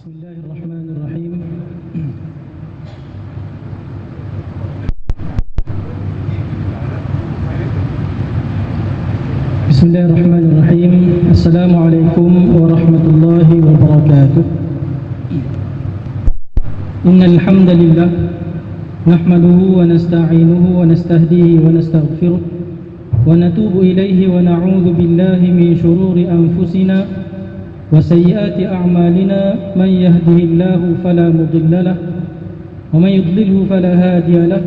Bismillahirrahmanirrahim. Bismillahirrahmanirrahim. Assalamualaikum warahmatullahi wabarakatuh. Innal hamdalillah nahmaduhu wa nasta'inuhu wa nastahdihi wa nastaghfiruh wa natubu ilayhi wa na'udzu billahi min shururi anfusina wa sayyiati a'malina man yahdihillahu fala mudilla lahu wa man yudlilhu fala hadiya lahu.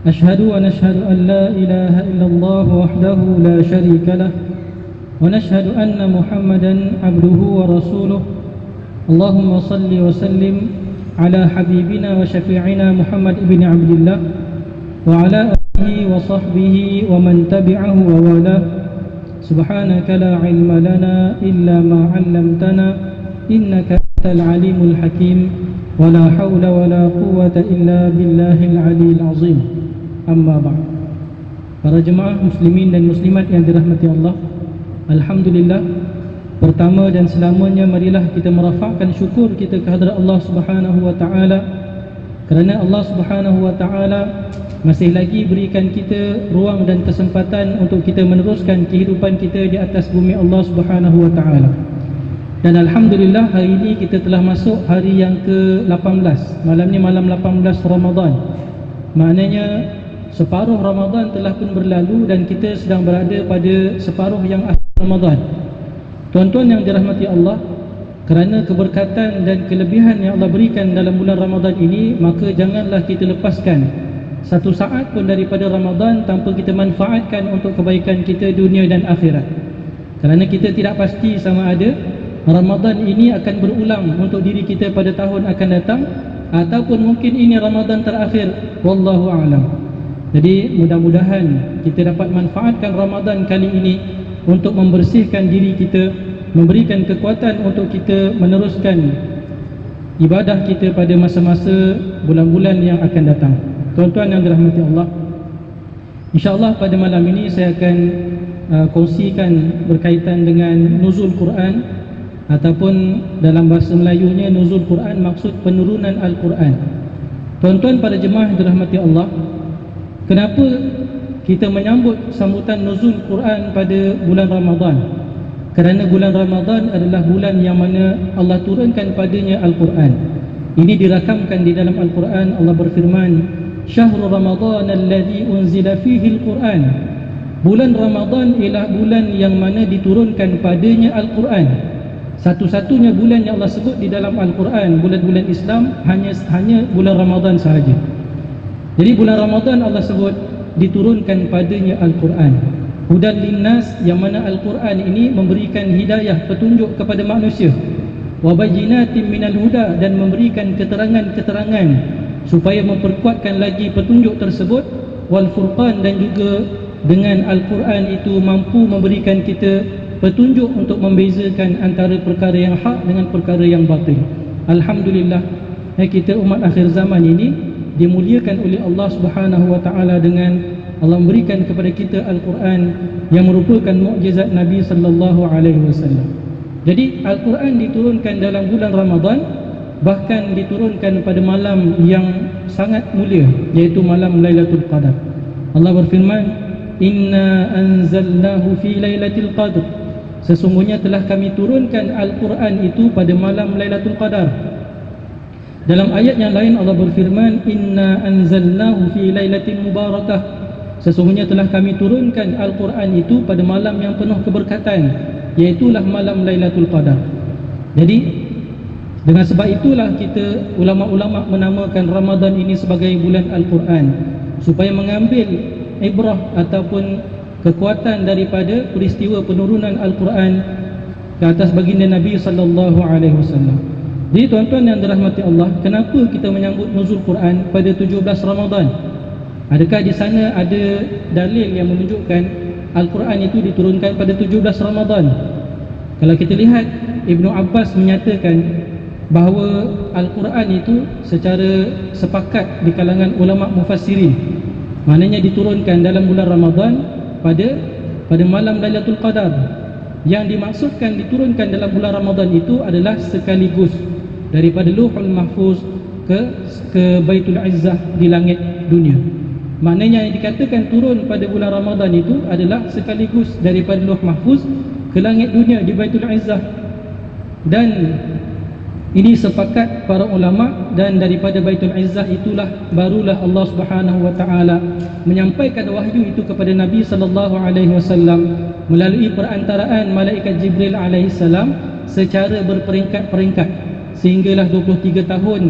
Ashhadu an la ilaha illallah wahdahu la sharika lahu wa nashhadu anna Muhammadan abduhu wa rasuluh. Allahumma salli wa sallim ala habibina wa syafi'ina Muhammad ibn Abdillah wa ala alihi wa sahbihi wa man tabi'ahu wa wala. Subhanaka la ilma lana illa ma 'allamtana innaka antal alimul hakim wa la hawla wa la quwwata illa billahil aliyyil azim. Amma ba'd. Para jemaah muslimin dan muslimat yang dirahmati Allah, alhamdulillah, pertama dan selamanya marilah kita merafakkan syukur kita kehadrat Allah Subhanahu wa taala kerana Allah Subhanahu wa taala masih lagi berikan kita ruang dan kesempatan untuk kita meneruskan kehidupan kita di atas bumi Allah Subhanahu wa taala. Dan alhamdulillah hari ini kita telah masuk hari yang ke-18. Malam ni malam 18 Ramadan. Maknanya separuh Ramadan telah pun berlalu dan kita sedang berada pada separuh yang akhir Ramadan. Tuan-tuan yang dirahmati Allah, kerana keberkatan dan kelebihan yang Allah berikan dalam bulan Ramadan ini, maka janganlah kita lepaskan satu saat pun daripada Ramadan tanpa kita manfaatkan untuk kebaikan kita dunia dan akhirat. Kerana kita tidak pasti sama ada Ramadan ini akan berulang untuk diri kita pada tahun akan datang, ataupun mungkin ini Ramadan terakhir, wallahu a'lam. Jadi mudah-mudahan kita dapat manfaatkan Ramadan kali ini untuk membersihkan diri kita, memberikan kekuatan untuk kita meneruskan ibadah kita pada masa-masa bulan-bulan yang akan datang. Tuan-tuan yang dirahmati Allah, InsyaAllah pada malam ini saya akan kongsikan berkaitan dengan nuzul Quran, ataupun dalam bahasa Melayunya nuzul Quran maksud penurunan Al-Quran. Tuan-tuan pada jemaah yang dirahmati Allah, kenapa kita menyambut sambutan nuzul Quran pada bulan Ramadan? Kerana bulan Ramadan adalah bulan yang mana Allah turunkan padanya Al-Quran. Ini dirakamkan di dalam Al-Quran. Allah berfirman, Syahrul Ramadan alladhi unzila fihi Al-Quran. Bulan Ramadan ialah bulan yang mana diturunkan padanya Al-Quran. Satu-satunya bulan yang Allah sebut di dalam Al-Quran, bulan-bulan Islam, hanya bulan Ramadan sahaja. Jadi bulan Ramadan Allah sebut diturunkan padanya Al-Quran. Hudan linnas, yang mana Al-Quran ini memberikan hidayah, petunjuk kepada manusia. Wa bayyinatin minal huda, dan memberikan keterangan-keterangan supaya memperkuatkan lagi petunjuk tersebut. Wal furqan, dan juga dengan Al-Quran itu mampu memberikan kita petunjuk untuk membezakan antara perkara yang hak dengan perkara yang batil. Alhamdulillah, kita umat akhir zaman ini dimuliakan oleh Allah Subhanahu wa taala dengan Allah memberikan kepada kita Al-Quran yang merupakan mukjizat Nabi sallallahu alaihi wasallam. Jadi Al-Quran diturunkan dalam bulan Ramadan, bahkan diturunkan pada malam yang sangat mulia, iaitu malam Lailatul Qadar. Allah berfirman, Inna anzalnahu fi Lailatul Qadr. Sesungguhnya telah kami turunkan Al-Quran itu pada malam Lailatul Qadar. Dalam ayat yang lain Allah berfirman, Inna anzalnahu fi lailatin mubarakah. Sesungguhnya telah kami turunkan Al-Quran itu pada malam yang penuh keberkatan, iaitulah malam Lailatul Qadar. Jadi dengan sebab itulah kita ulama-ulama menamakan Ramadan ini sebagai bulan Al-Quran, supaya mengambil ibrah ataupun kekuatan daripada peristiwa penurunan Al-Quran ke atas baginda Nabi sallallahu alaihi wasallam. Jadi tuan-tuan yang dirahmati Allah, kenapa kita menyambut nuzul Quran pada 17 Ramadan? Adakah di sana ada dalil yang menunjukkan Al-Quran itu diturunkan pada 17 Ramadan? Kalau kita lihat, Ibnu Abbas menyatakan bahawa Al-Quran itu secara sepakat di kalangan ulama mufassirin, maknanya diturunkan dalam bulan Ramadan pada malam Lailatul Qadar. Yang dimaksudkan diturunkan dalam bulan Ramadan itu adalah sekaligus daripada Lauhul Mahfuz ke Baitul Izzah di langit dunia. Maknanya yang dikatakan turun pada bulan Ramadan itu adalah sekaligus daripada Lauh Mahfuz ke langit dunia di Baitul Izzah. Dan ini sepakat para ulama, dan daripada Baitul Izzah itulah barulah Allah Subhanahu wa taala menyampaikan wahyu itu kepada Nabi sallallahu alaihi wasallam melalui perantaraan malaikat Jibril alaihi salam secara berperingkat-peringkat, sehinggalah 23 tahun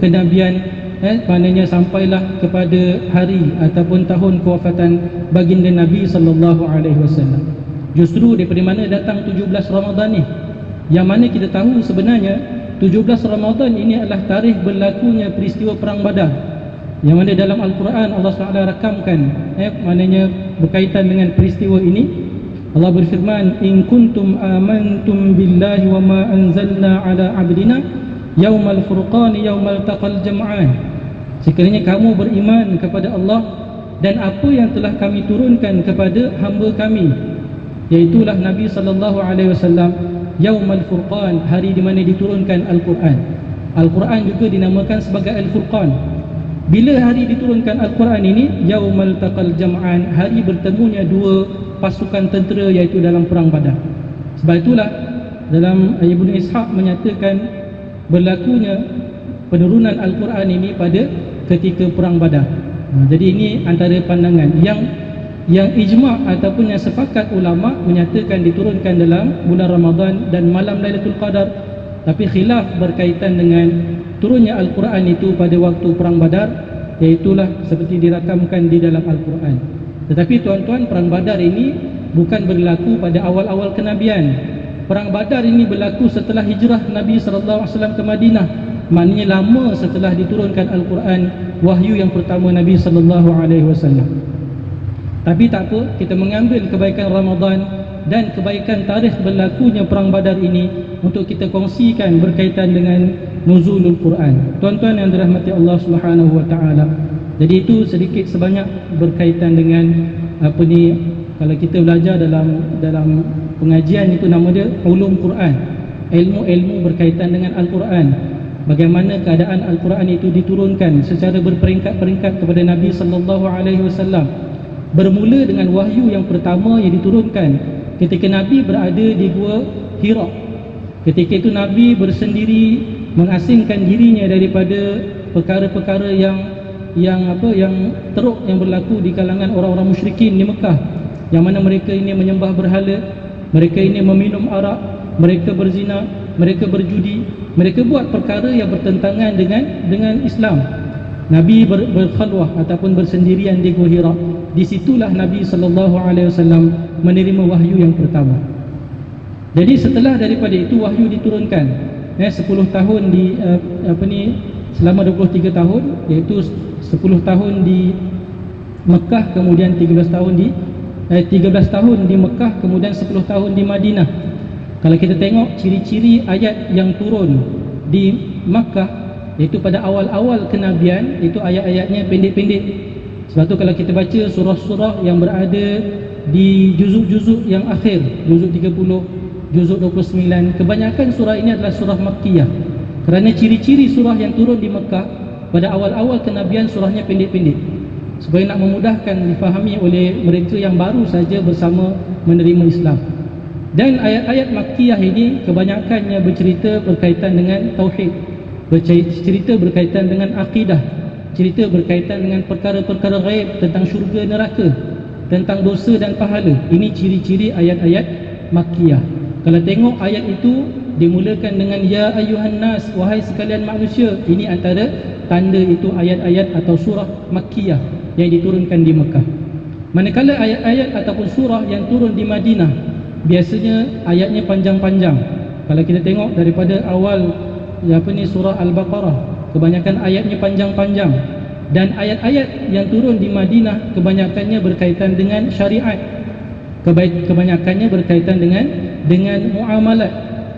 kenabian, maknanya sampailah kepada hari ataupun tahun kewafatan baginda Nabi sallallahu alaihi wasallam. Justru daripada mana datang 17 Ramadan ni, yang mana kita tahu sebenarnya 17 Ramadan ini adalah tarikh berlakunya peristiwa Perang Badar, yang mana dalam Al-Quran Allah SWT rakamkan, maknanya berkaitan dengan peristiwa ini. Allah berfirman, in kuntum amantum billahi wa ma anzalna ala abdina yaumal furqan yaumal taqal jam'an. Sekiranya kamu beriman kepada Allah dan apa yang telah kami turunkan kepada hamba kami, iaitulah Nabi sallallahu alaihi wasallam, Yaumal Furqan, hari di mana diturunkan Al-Quran. Al-Quran juga dinamakan sebagai Al-Furqan. Bila hari diturunkan Al-Quran ini, Yaumal Taqal Jam'an, hari bertemunya dua pasukan tentera, iaitu dalam Perang Badar. Sebab itulah dalam Ibnu Ishaq menyatakan berlakunya penurunan Al-Quran ini pada ketika Perang Badar. Jadi ini antara pandangan yang ijma' ataupun yang sepakat ulama menyatakan diturunkan dalam bulan Ramadan dan malam Lailatul Qadar. Tapi khilaf berkaitan dengan turunnya Al-Quran itu pada waktu Perang Badar, iaitulah seperti dirakamkan di dalam Al-Quran. Tetapi tuan-tuan, Perang Badar ini bukan berlaku pada awal-awal kenabian. Perang Badar ini berlaku setelah hijrah Nabi SAW ke Madinah. Maknanya lama setelah diturunkan Al-Quran, wahyu yang pertama Nabi SAW. Tapi tak apa, kita mengambil kebaikan Ramadan dan kebaikan tarikh berlakunya Perang Badar ini untuk kita kongsikan berkaitan dengan nuzulul Quran. Tuan-tuan yang dirahmati Allah Subhanahu wa taala. Jadi itu sedikit sebanyak berkaitan dengan apa ni, kalau kita belajar dalam pengajian itu nama dia ulum Quran. Ilmu-ilmu berkaitan dengan Al-Quran. Bagaimana keadaan Al-Quran itu diturunkan secara berperingkat-peringkat kepada Nabi sallallahu alaihi wasallam. Bermula dengan wahyu yang pertama yang diturunkan ketika Nabi berada di Gua Hira. Ketika itu Nabi bersendiri mengasingkan dirinya daripada perkara-perkara yang teruk yang berlaku di kalangan orang-orang musyrikin di Mekah, yang mana mereka ini menyembah berhala, mereka ini meminum arak, mereka berzina, mereka berjudi, mereka buat perkara yang bertentangan dengan Islam. Nabi berkhalwah ataupun bersendirian di Gua Hira. Di situlah Nabi SAW menerima wahyu yang pertama. Jadi setelah daripada itu wahyu diturunkan 10 tahun di selama 23 tahun, iaitu 10 tahun di Mekah, kemudian 13 tahun di Mekah, kemudian 10 tahun di Madinah. Kalau kita tengok ciri-ciri ayat yang turun di Makkah, iaitu pada awal-awal kenabian, itu ayat-ayatnya pendek-pendek. Sebab tu kalau kita baca surah-surah yang berada di juzuk-juzuk yang akhir, juzuk 30, juzuk 29, kebanyakan surah ini adalah surah Makkiyah. Kerana ciri-ciri surah yang turun di Mekah pada awal-awal kenabian, surahnya pendek-pendek, supaya nak memudahkan difahami oleh mereka yang baru saja bersama menerima Islam. Dan ayat-ayat Makkiyah ini kebanyakannya bercerita berkaitan dengan tauhid, bercerita berkaitan dengan akidah, cerita berkaitan dengan perkara-perkara ghaib, tentang syurga neraka, tentang dosa dan pahala. Ini ciri-ciri ayat-ayat Makkiyah. Kalau tengok ayat itu dimulakan dengan ya ayyuhan nas, wahai sekalian manusia, ini antara tanda itu ayat-ayat atau surah Makkiyah yang diturunkan di Mekah. Manakala ayat-ayat ataupun surah yang turun di Madinah, biasanya ayatnya panjang-panjang. Kalau kita tengok daripada awal surah Al-Baqarah, kebanyakan ayatnya panjang-panjang. Dan ayat-ayat yang turun di Madinah kebanyakannya berkaitan dengan syariat, kebanyakannya berkaitan dengan muamalat,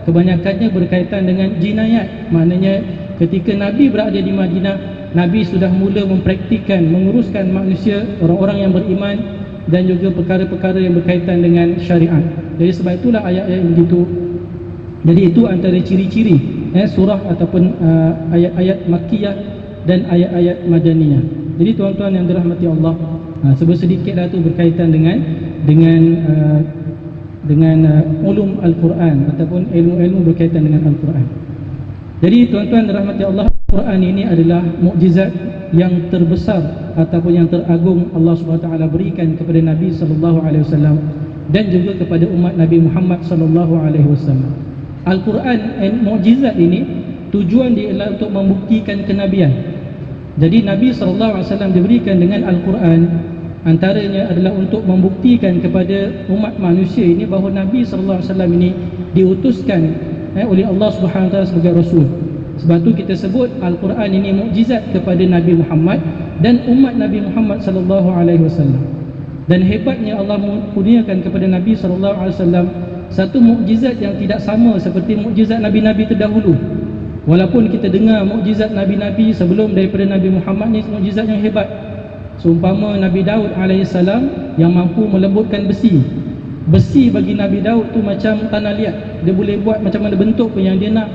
kebanyakannya berkaitan dengan jinayat. Maknanya ketika Nabi berada di Madinah, Nabi sudah mula mempraktikkan, menguruskan manusia, orang-orang yang beriman, dan juga perkara-perkara yang berkaitan dengan syariat. Jadi sebab itulah ayat-ayat begitu. Jadi itu antara ciri-ciri surah ataupun ayat-ayat Makkiyah dan ayat-ayat Madaniyah. Jadi tuan-tuan yang dirahmati Allah, sedikitlah tu berkaitan dengan ulum Al-Quran ataupun ilmu-ilmu berkaitan dengan Al-Quran. Jadi tuan-tuan dirahmati Allah, Al-Quran ini adalah mukjizat yang terbesar ataupun yang teragung Allah SWT berikan kepada Nabi SAW dan juga kepada umat Nabi Muhammad SAW. Al-Quran mukjizat ini tujuan dia adalah untuk membuktikan kenabian. Jadi Nabi SAW diberikan dengan Al-Quran, antaranya adalah untuk membuktikan kepada umat manusia ini bahawa Nabi SAW ini diutuskan oleh Allah SWT sebagai Rasul. Sebab tu kita sebut Al-Quran ini mukjizat kepada Nabi Muhammad dan umat Nabi Muhammad SAW. Dan hebatnya Allah kurniakan kepada Nabi SAW satu mukjizat yang tidak sama seperti mukjizat Nabi-Nabi terdahulu. Walaupun kita dengar mukjizat Nabi-Nabi sebelum daripada Nabi Muhammad ni mukjizat yang hebat. Seumpama Nabi Daud AS yang mampu melembutkan besi. Besi bagi Nabi Daud tu macam tanah liat, dia boleh buat macam mana bentuk pun yang dia nak.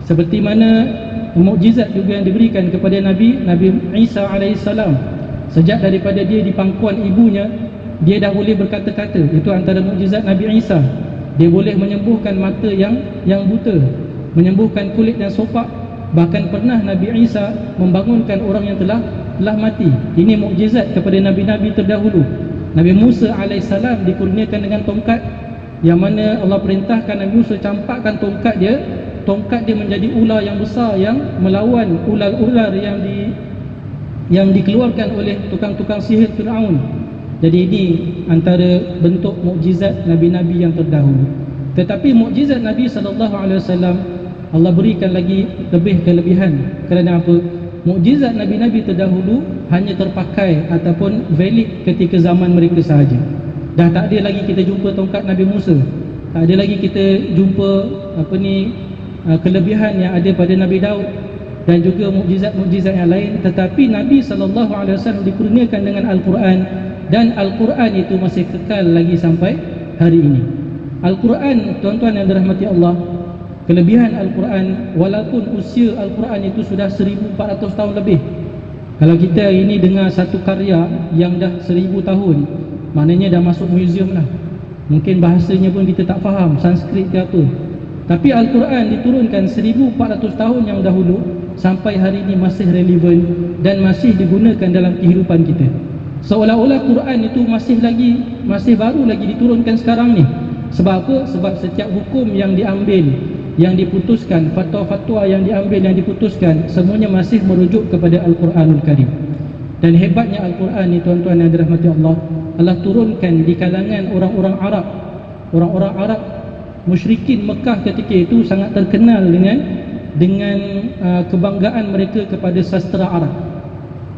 Seperti mana mukjizat juga yang diberikan kepada Nabi Isa AS. Sejak daripada dia di pangkuan ibunya, dia dah boleh berkata-kata. Itu antara mukjizat Nabi Isa. Dia boleh menyembuhkan mata yang buta, menyembuhkan kulit yang sopak. Bahkan pernah Nabi Isa membangunkan orang yang telah mati. Ini mukjizat kepada Nabi-Nabi terdahulu. Nabi Musa AS dikurniakan dengan tongkat, yang mana Allah perintahkan Nabi Musa campakkan tongkat dia menjadi ular yang besar yang melawan ular-ular yang dikeluarkan oleh tukang-tukang sihir Fir'aun. Jadi ini antara bentuk mukjizat Nabi-Nabi yang terdahulu. Tetapi mukjizat Nabi SAW Allah berikan lagi lebih kelebihan. Kerana apa? Mukjizat Nabi-Nabi terdahulu hanya terpakai ataupun valid ketika zaman mereka sahaja. Dah tak ada lagi kita jumpa tongkat Nabi Musa. Tak ada lagi kita jumpa kelebihan yang ada pada Nabi Daud dan juga mukjizat-mukjizat yang lain. Tetapi Nabi SAW dikurniakan dengan Al-Quran, dan Al-Quran itu masih kekal lagi sampai hari ini. Al-Quran, tuan-tuan yang dirahmati Allah, kelebihan Al-Quran, walaupun usia Al-Quran itu sudah 1400 tahun lebih. Kalau kita ini dengar satu karya yang dah 1000 tahun, maknanya dah masuk museum lah. Mungkin bahasanya pun kita tak faham, Sanskrit ke apa. Tapi Al-Quran diturunkan 1400 tahun yang dahulu, sampai hari ini masih relevan dan masih digunakan dalam kehidupan kita. Seolah-olah Quran itu masih baru lagi diturunkan sekarang ni. Sebab apa? Sebab setiap hukum yang diambil, yang diputuskan, fatwa-fatwa yang diambil, yang diputuskan, semuanya masih merujuk kepada Al-Quranul Karim. Dan hebatnya Al-Quran ni, tuan-tuan yang dirahmati Allah, Allah turunkan di kalangan orang-orang Arab. Orang-orang Arab musyrikin Mekah ketika itu sangat terkenal dengan kebanggaan mereka kepada sastra Arab.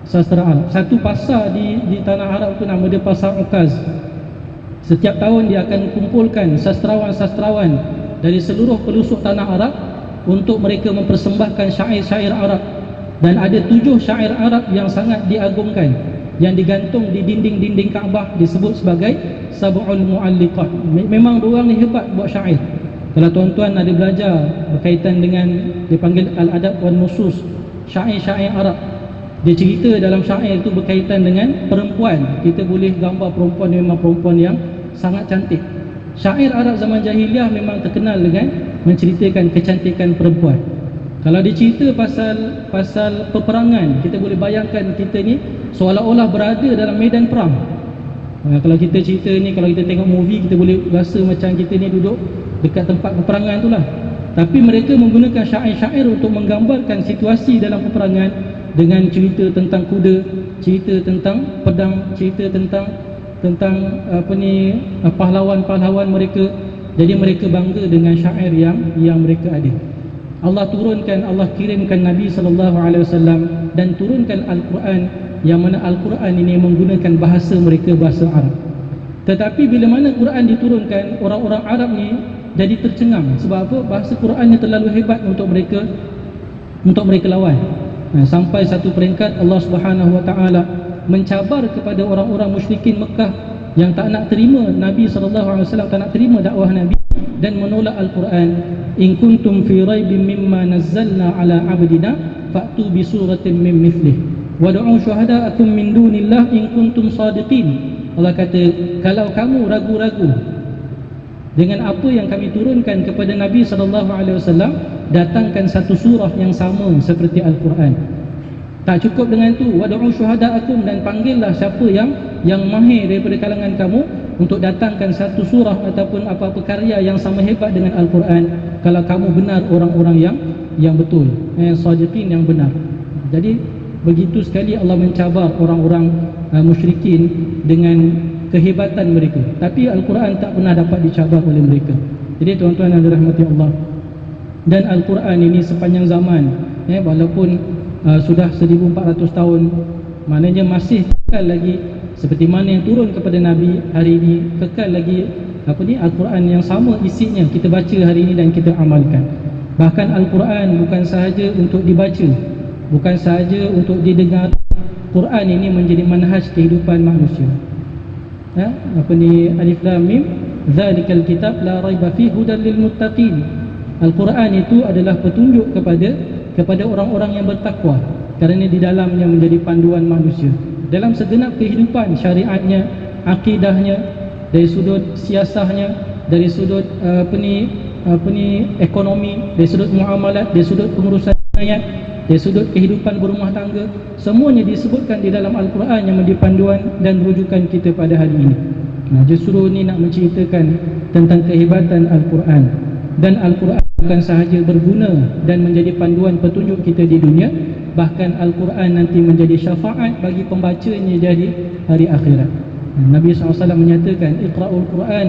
Sastra Arab. Satu pasar di tanah Arab itu nama dia Pasar Ukaz. Setiap tahun dia akan kumpulkan sastrawan-sastrawan dari seluruh pelosok tanah Arab untuk mereka mempersembahkan syair-syair Arab. Dan ada 7 syair Arab yang sangat diagungkan, yang digantung di dinding-dinding Kaabah, disebut sebagai Sab'ul Mu'alliqat. Memang diorang ni hebat buat syair. Kalau tuan-tuan ada belajar berkaitan dengan, dipanggil Al-Adab wan Nusus, syair-syair Arab, dia cerita dalam syair itu berkaitan dengan perempuan. Kita boleh gambar perempuan ni memang perempuan yang sangat cantik. Syair Arab zaman jahiliah memang terkenal dengan menceritakan kecantikan perempuan. Kalau dia cerita pasal peperangan, kita boleh bayangkan kita ni seolah-olah berada dalam medan perang. Kalau kita cerita ni, kalau kita tengok movie, kita boleh rasa macam kita ni duduk dekat tempat peperangan tu lah. Tapi mereka menggunakan syair-syair untuk menggambarkan situasi dalam peperangan, dengan cerita tentang kuda, cerita tentang pedang, cerita tentang pahlawan-pahlawan mereka. Jadi mereka bangga dengan syair yang mereka ada. Allah turunkan, Allah kirimkan Nabi SAW dan turunkan Al-Quran, yang mana Al-Quran ini menggunakan bahasa mereka, bahasa Arab. Tetapi bila mana Quran diturunkan, orang-orang Arab ni jadi tercengang. Sebab apa? Bahasa Qurannya terlalu hebat untuk mereka lawan. Sampai satu peringkat Allah Subhanahu Wa Taala mencabar kepada orang-orang musyrikin Mekah yang tak nak terima Nabi SAW, tak nak terima dakwah Nabi, dan menolak Al-Quran. In kuntum fi raibin mimma nazzalna ala abdina fa'tu bi suratin min mithlih wad'u syuhada'akum min dunillah in kuntum sadiqin. Allah kata, kalau kamu ragu-ragu dengan apa yang kami turunkan kepada Nabi SAW, datangkan satu surah yang sama seperti Al-Quran. Tak cukup dengan itu, wad'u syuhada'akum, dan panggillah siapa yang mahir daripada kalangan kamu untuk datangkan satu surah ataupun apa-apa karya yang sama hebat dengan Al-Quran, kalau kamu benar orang-orang yang betul, sadiqin, yang benar. Jadi begitu sekali Allah mencabar orang-orang musyrikin dengan kehebatan mereka, tapi Al-Quran tak pernah dapat dicabar oleh mereka. Jadi tuan-tuan yang dirahmati Allah, dan Al-Quran ini sepanjang zaman, walaupun sudah 1400 tahun, maknanya masih kekal lagi seperti mana yang turun kepada Nabi hari ini, kekal lagi Al-Quran yang sama isinya kita baca hari ini dan kita amalkan. Bahkan Al-Quran bukan sahaja untuk dibaca, bukan sahaja untuk didengar. Quran ini menjadi manhaj kehidupan manusia. Alif Lam Mim, zalikal kitab la raiba fihi hudan lil muttaqin. Al-Quran itu adalah petunjuk kepada orang-orang yang bertakwa, kerana di dalamnya menjadi panduan manusia dalam segenap kehidupan, syariatnya, akidahnya, dari sudut siasahnya, dari sudut ekonomi, dari sudut muamalat, dari sudut pengurusan rakyat, dari sudut kehidupan berumah tangga, semuanya disebutkan di dalam Al-Quran yang menjadi panduan dan rujukan kita pada hari ini. Justru ini nak menceritakan tentang kehebatan Al-Quran. Dan Al-Quran bukan sahaja berguna dan menjadi panduan petunjuk kita di dunia, bahkan Al-Quran nanti menjadi syafaat bagi pembacanya jadi hari akhirat. Nabi SAW menyatakan, Iqra'ul Quran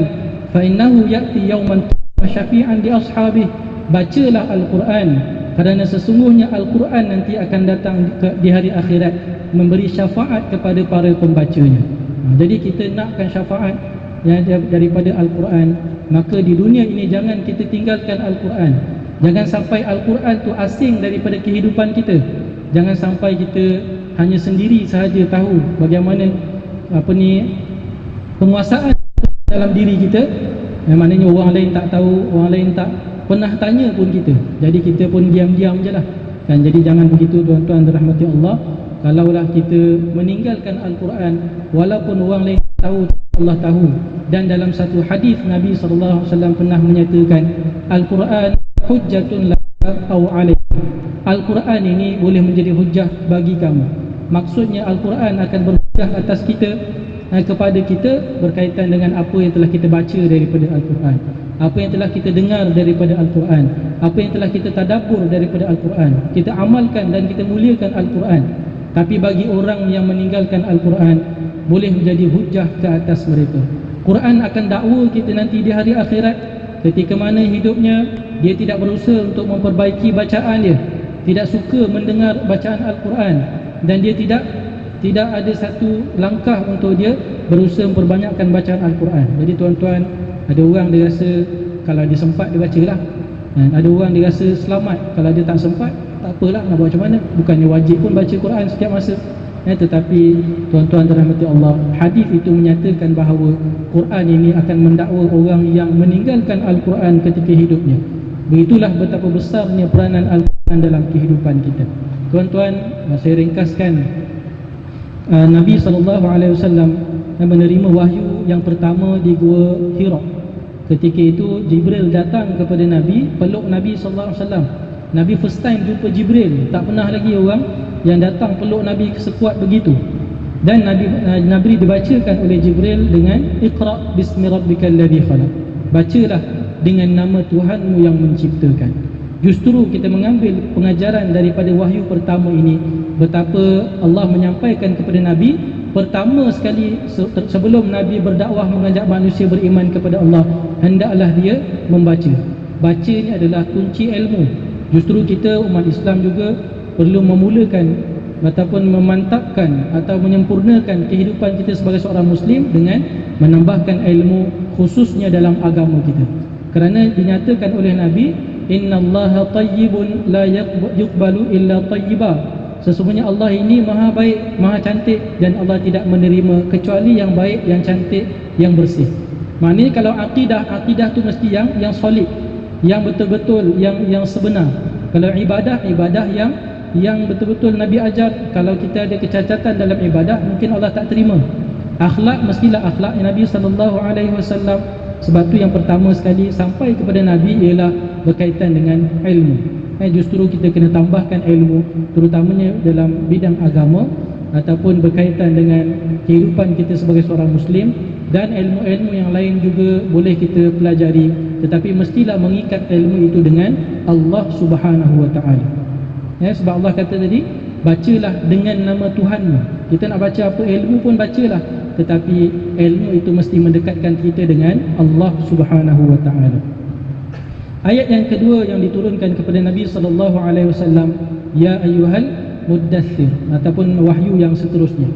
fa innahu ya'ti yawman syafi'an di ashabih. Bacalah Al-Quran, kerana sesungguhnya Al-Quran nanti akan datang di hari akhirat memberi syafaat kepada para pembacanya. Jadi kita nakkan syafaat daripada Al-Quran, maka di dunia ini jangan kita tinggalkan Al-Quran. Jangan sampai Al-Quran tu asing daripada kehidupan kita. Jangan sampai kita hanya sendiri sahaja tahu bagaimana penguasaan dalam diri kita, yang maknanya orang lain tak tahu, orang lain tak pernah tanya pun kita. Jadi kita pun diam-diam je lah kan. Jadi jangan begitu tuan-tuan dirahmati Allah. Kalaulah kita meninggalkan Al-Quran, walaupun orang lain tahu, Allah tahu. Dan dalam satu hadis Nabi SAW pernah menyatakan, Al-Quran hujjatun laka au alaik. Al-Quran ini boleh menjadi hujjah bagi kamu. Maksudnya Al-Quran akan berhujjah atas kita, kepada kita, berkaitan dengan apa yang telah kita baca daripada Al-Quran, apa yang telah kita dengar daripada Al-Quran, apa yang telah kita tadabbur daripada Al-Quran, kita amalkan dan kita muliakan Al-Quran. Tapi bagi orang yang meninggalkan Al-Quran, boleh menjadi hujjah ke atas mereka. Quran akan dakwa kita nanti di hari akhirat, ketika mana hidupnya dia tidak berusaha untuk memperbaiki bacaan dia, tidak suka mendengar bacaan Al-Quran, dan dia tidak ada satu langkah untuk dia berusaha memperbanyakkan bacaan Al-Quran. Jadi tuan-tuan, ada orang dia rasa kalau dia sempat dia bacalah, dan ada orang dia rasa selamat kalau dia tak sempat, tak apalah, nak buat macam mana. Bukannya wajib pun baca Quran setiap masa. Tetapi tuan-tuan dirahmati Allah, hadis itu menyatakan bahawa Quran ini akan mendakwa orang yang meninggalkan Al-Quran ketika hidupnya. Begitulah betapa besarnya peranan Al-Quran dalam kehidupan kita. Tuan-tuan, saya ringkaskan, Nabi SAW menerima wahyu yang pertama di Gua Hira. Ketika itu Jibril datang kepada Nabi, peluk Nabi SAW. Nabi first time jumpa Jibril, tak pernah lagi orang yang datang peluk Nabi sekuat begitu. Dan Nabi dibacakan oleh Jibril dengan Iqra' bismi rabbikal ladzi khalaq. Bacalah dengan nama Tuhanmu yang menciptakan. Justru kita mengambil pengajaran daripada wahyu pertama ini, betapa Allah menyampaikan kepada Nabi, pertama sekali sebelum Nabi berdakwah mengajak manusia beriman kepada Allah, hendaklah dia membaca. Baca ini adalah kunci ilmu. Justru kita umat Islam juga perlu memulakan ataupun memantapkan atau menyempurnakan kehidupan kita sebagai seorang Muslim dengan menambahkan ilmu, khususnya dalam agama kita. Kerana dinyatakan oleh Nabi, innallaha tayyibun la yuqbalu illa tayyiba. Sesungguhnya Allah ini maha baik, maha cantik, dan Allah tidak menerima kecuali yang baik, yang cantik, yang bersih. Maknanya kalau akidah tu mesti yang solid, yang betul-betul, yang sebenar. Kalau ibadah yang betul-betul Nabi ajar. Kalau kita ada kecacatan dalam ibadah, mungkin Allah tak terima. Akhlak mestilah akhlak Nabi sallallahu alaihi wasallam. Sebab tu yang pertama sekali sampai kepada Nabi ialah berkaitan dengan ilmu. Justru kita kena tambahkan ilmu, terutamanya dalam bidang agama ataupun berkaitan dengan kehidupan kita sebagai seorang Muslim. Dan ilmu-ilmu yang lain juga boleh kita pelajari, tetapi mestilah mengikat ilmu itu dengan Allah Subhanahu wa ta'ala. Sebab Allah kata tadi, bacalah dengan nama Tuhanmu. Kita nak baca apa ilmu pun bacalah, tetapi ilmu itu mesti mendekatkan kita dengan Allah Subhanahu wa ta'ala. Ayat yang kedua yang diturunkan kepada Nabi sallallahu alaihi wasallam, ya ayyuhal muddaththir, ataupun wahyu yang seterusnya.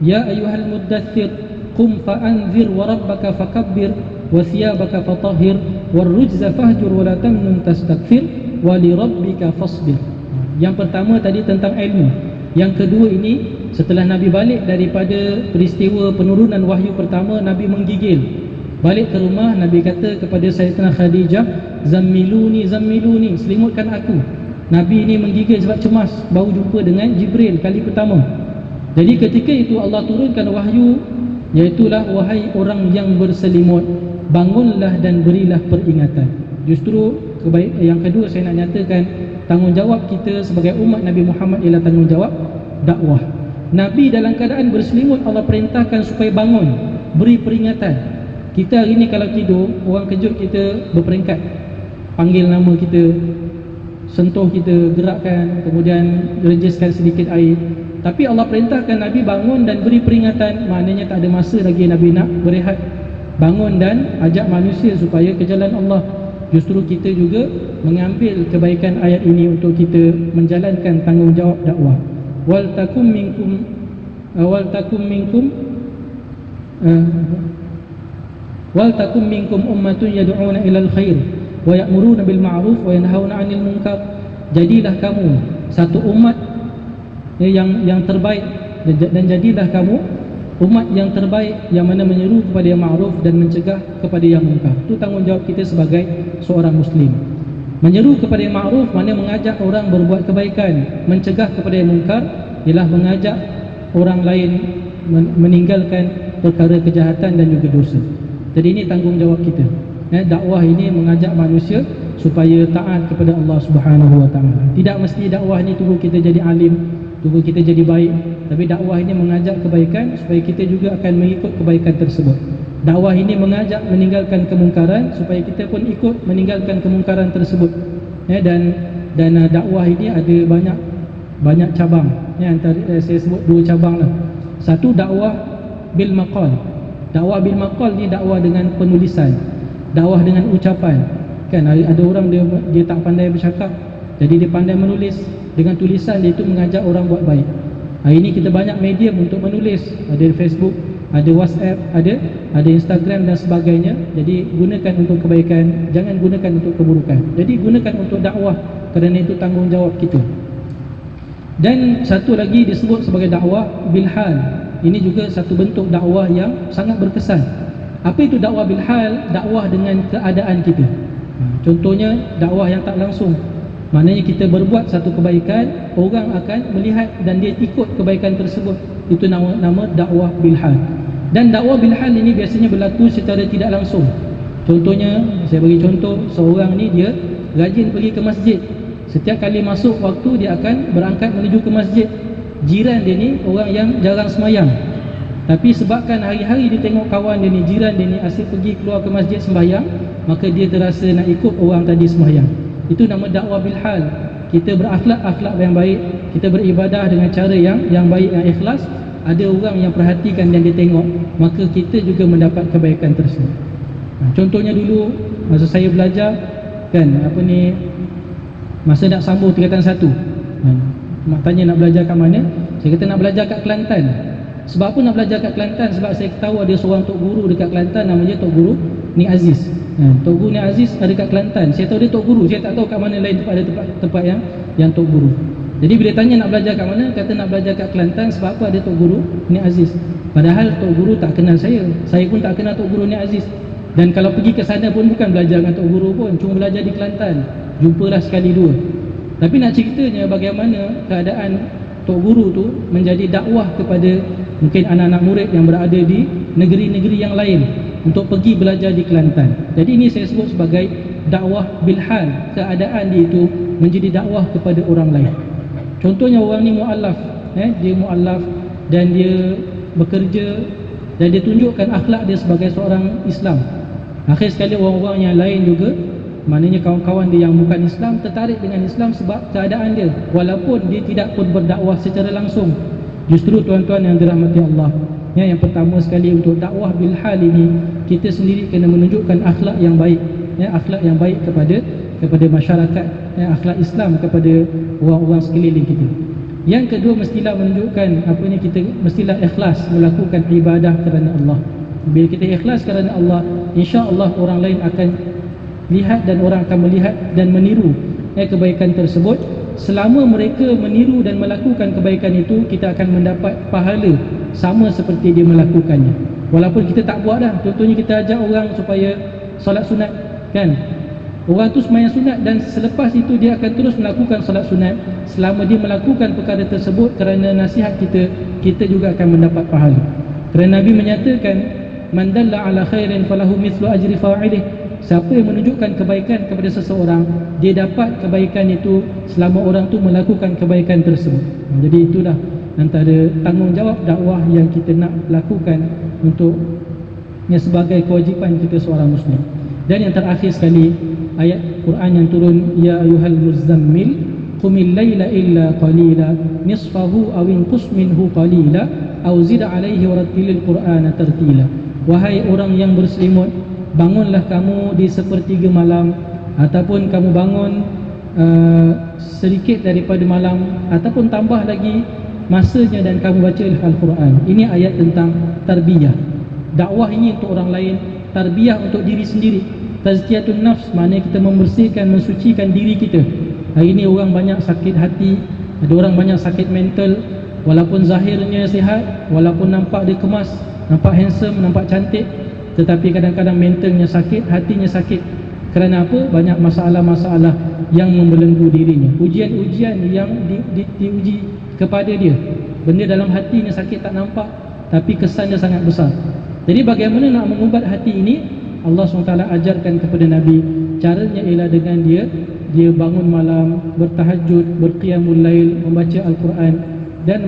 Ya ayyuhal muddaththir, qum fa'anzir wa rabbaka fakabbir wa thiyabaka fatahhir warrujza fahjur wa la tamnun tastakthir wa li rabbika fasbir. Yang pertama tadi tentang ilmu. Yang kedua ini, setelah Nabi balik daripada peristiwa penurunan wahyu pertama, Nabi menggigil. Balik ke rumah, Nabi kata kepada Sayyidatina Khadijah, zammiluni, zammiluni, selimutkan aku. Nabi ini menggigil sebab cemas, baru jumpa dengan Jibril kali pertama. Jadi ketika itu Allah turunkan wahyu, iaitulah, wahai orang yang berselimut, bangunlah dan berilah peringatan. Justru yang kedua saya nak nyatakan, tanggungjawab kita sebagai umat Nabi Muhammad ialah tanggungjawab dakwah. Nabi dalam keadaan berselimut, Allah perintahkan supaya bangun, beri peringatan. Kita hari ni kalau tidur, orang kejut kita berperingkat, panggil nama kita, sentuh kita, gerakkan, kemudian rejiskan sedikit air. Tapi Allah perintahkan Nabi bangun dan beri peringatan. Maknanya tak ada masa lagi Nabi nak berehat. Bangun dan ajak manusia supaya ke jalan Allah. Justru kita juga mengambil kebaikan ayat ini untuk kita menjalankan tanggungjawab dakwah. Wal takum minkum ummatun yad'una ilal khair wa ya'muruna bil ma'ruf wa yanhauna 'anil munkar. Jadilah kamu satu umat yang terbaik, dan jadilah kamu umat yang terbaik yang mana menyeru kepada yang ma'ruf dan mencegah kepada yang munkar. Itu tanggungjawab kita sebagai seorang Muslim. Menyeru kepada yang ma'ruf mana mengajak orang berbuat kebaikan, mencegah kepada yang munkar ialah mengajak orang lain meninggalkan perkara kejahatan dan juga dosa. Jadi ini tanggungjawab kita. Dakwah ini mengajak manusia supaya taat kepada Allah Subhanahu wa ta'ala. Tidak mesti dakwah ini tunggu kita jadi alim, tunggu kita jadi baik, tapi dakwah ini mengajak kebaikan supaya kita juga akan mengikut kebaikan tersebut. Dakwah ini mengajak meninggalkan kemungkaran supaya kita pun ikut meninggalkan kemungkaran tersebut. Dan dakwah ini ada banyak cabang. Antara saya sebut dua cabang lah. Satu, dakwah bil maqal. Dakwah bil maqal ni dakwah dengan penulisan, dakwah dengan ucapan. Kan ada orang dia tak pandai bercakap, jadi dia pandai menulis. Dengan tulisan dia itu mengajak orang buat baik. Hari ini kita banyak medium untuk menulis. Ada Facebook, ada WhatsApp, ada Instagram dan sebagainya. Jadi gunakan untuk kebaikan, jangan gunakan untuk keburukan. Jadi gunakan untuk dakwah, kerana itu tanggungjawab kita. Dan satu lagi disebut sebagai dakwah bilhal. Ini juga satu bentuk dakwah yang sangat berkesan. Apa itu dakwah bilhal? Dakwah dengan keadaan kita. Contohnya dakwah yang tak langsung. Maknanya kita berbuat satu kebaikan, orang akan melihat dan dia ikut kebaikan tersebut. Itu nama dakwah bilhal. Dan dakwah bilhal ini biasanya berlaku secara tidak langsung. Contohnya, saya bagi contoh, seorang ni dia rajin pergi ke masjid. Setiap kali masuk waktu dia akan berangkat menuju ke masjid. Jiran dia ni orang yang jarang semayang, tapi sebabkan hari-hari dia tengok kawan dia ni, jiran dia ni asyik pergi keluar ke masjid sembahyang, maka dia terasa nak ikut orang tadi sembahyang. Itu nama dakwah bilhal. Kita berakhlak yang baik, kita beribadah dengan cara yang baik, yang ikhlas. Ada orang yang perhatikan dan dia tengok, maka kita juga mendapat kebaikan tersebut. Contohnya dulu masa saya belajar kan, masa nak sambung tingkatan 1, mak tanya nak belajar kat mana, saya kata nak belajar kat Kelantan. Sebab apa nak belajar kat Kelantan? Sebab saya tahu ada seorang tok guru dekat Kelantan, namanya Tok Guru Ni Aziz. Tok Guru Ni Aziz ada kat Kelantan. Saya tahu dia tok guru, saya tak tahu kat mana lain ada tempat yang tok guru. Jadi bila tanya nak belajar kat mana, kata nak belajar kat Kelantan. Sebab apa? Ada Tok Guru Ni Aziz. Padahal Tok Guru tak kenal saya pun tak kenal Tok Guru Ni Aziz. Dan kalau pergi ke sana pun bukan belajar dengan Tok Guru pun, cuma belajar di Kelantan, jumpalah sekali dua. Tapi nak ceritanya bagaimana keadaan Tok Guru tu menjadi dakwah kepada mungkin anak-anak murid yang berada di negeri-negeri yang lain untuk pergi belajar di Kelantan. Jadi ini saya sebut sebagai dakwah bilhal, keadaan dia itu menjadi dakwah kepada orang lain. Contohnya orang ni mu'allaf, dia mu'allaf dan dia bekerja dan dia tunjukkan akhlak dia sebagai seorang Islam. Akhir sekali orang-orang yang lain juga, maknanya kawan-kawan dia yang bukan Islam, tertarik dengan Islam sebab keadaan dia, walaupun dia tidak pun berdakwah secara langsung. Justru tuan-tuan yang dirahmati Allah, yang pertama sekali untuk dakwah bilhal ini, kita sendiri kena menunjukkan akhlak yang baik, akhlak yang baik kepada masyarakat, akhlak Islam kepada orang-orang sekeliling kita. Yang kedua, mestilah menunjukkan kita mestilah ikhlas melakukan ibadah kerana Allah. Bila kita ikhlas kerana Allah, insya-Allah orang lain akan lihat dan orang akan melihat dan meniru kebaikan tersebut. Selama mereka meniru dan melakukan kebaikan itu, kita akan mendapat pahala sama seperti dia melakukannya. Walaupun kita tak buat dah. Contohnya kita ajak orang supaya solat sunat, kan? Orang tu sembahyang sunat dan selepas itu dia akan terus melakukan solat sunat. Selama dia melakukan perkara tersebut kerana nasihat kita, kita juga akan mendapat pahala. Kerana Nabi menyatakan, man dalla ala khairin falahu mithlu ajri fa'ilih. Siapa yang menunjukkan kebaikan kepada seseorang, dia dapat kebaikan itu selama orang tu melakukan kebaikan tersebut. Jadi itulah antara tanggungjawab dakwah yang kita nak lakukan untuk sebagai kewajipan kita seorang Muslim. Dan yang terakhir sekali, ayat Quran yang turun, ya ayyuhal muzammil qumil laila illa qalila nisfahu aw inqus minhu qalila aw zid alaihi warattilil qur'ana tartila. Wahai orang yang berselimut, bangunlah kamu di sepertiga malam, ataupun kamu bangun sedikit daripada malam, ataupun tambah lagi masanya dan kamu baca Al-Quran. Ini ayat tentang tarbiyah. Dakwah ini untuk orang lain, tarbiyah untuk diri sendiri. Tazkiyatun nafs, maknanya kita membersihkan, mensucikan diri kita. Hari ini orang banyak sakit hati, ada orang banyak sakit mental. Walaupun zahirnya sihat, walaupun nampak dia kemas, nampak handsome, nampak cantik, tetapi kadang-kadang mentalnya sakit, hatinya sakit. Kerana apa? Banyak masalah-masalah yang membelenggu dirinya, ujian-ujian yang diuji kepada dia. Benda dalam hatinya sakit tak nampak, tapi kesannya sangat besar. Jadi bagaimana nak mengubat hati ini? Allah SWT ajarkan kepada Nabi, caranya ialah dengan dia bangun malam, bertahajud, berqiyamul lail, membaca Al-Quran, dan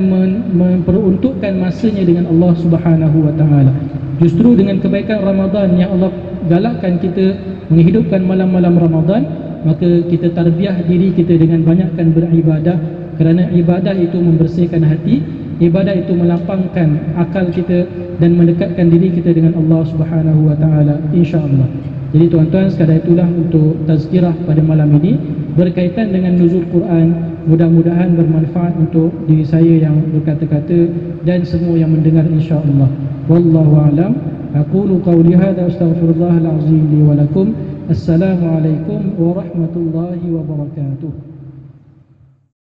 memperuntukkan masanya dengan Allah Subhanahu wa taala. Justru dengan kebaikan Ramadan yang Allah galakkan kita menghidupkan malam-malam Ramadan, maka kita tarbiyah diri kita dengan banyakkan beribadah. Kerana ibadah itu membersihkan hati, ibadah itu melapangkan akal kita dan mendekatkan diri kita dengan Allah Subhanahu wa taala, insya-Allah. Jadi tuan-tuan, sekadar itulah untuk tazkirah pada malam ini berkaitan dengan nuzul Quran. Mudah-mudahan bermanfaat untuk diri saya yang berkata-kata dan semua yang mendengar, insya-Allah. Wallahu a'lam. Aqulu qawli hadza astaghfirullahal azim li wa lakum. Assalamualaikum warahmatullahi wabarakatuh.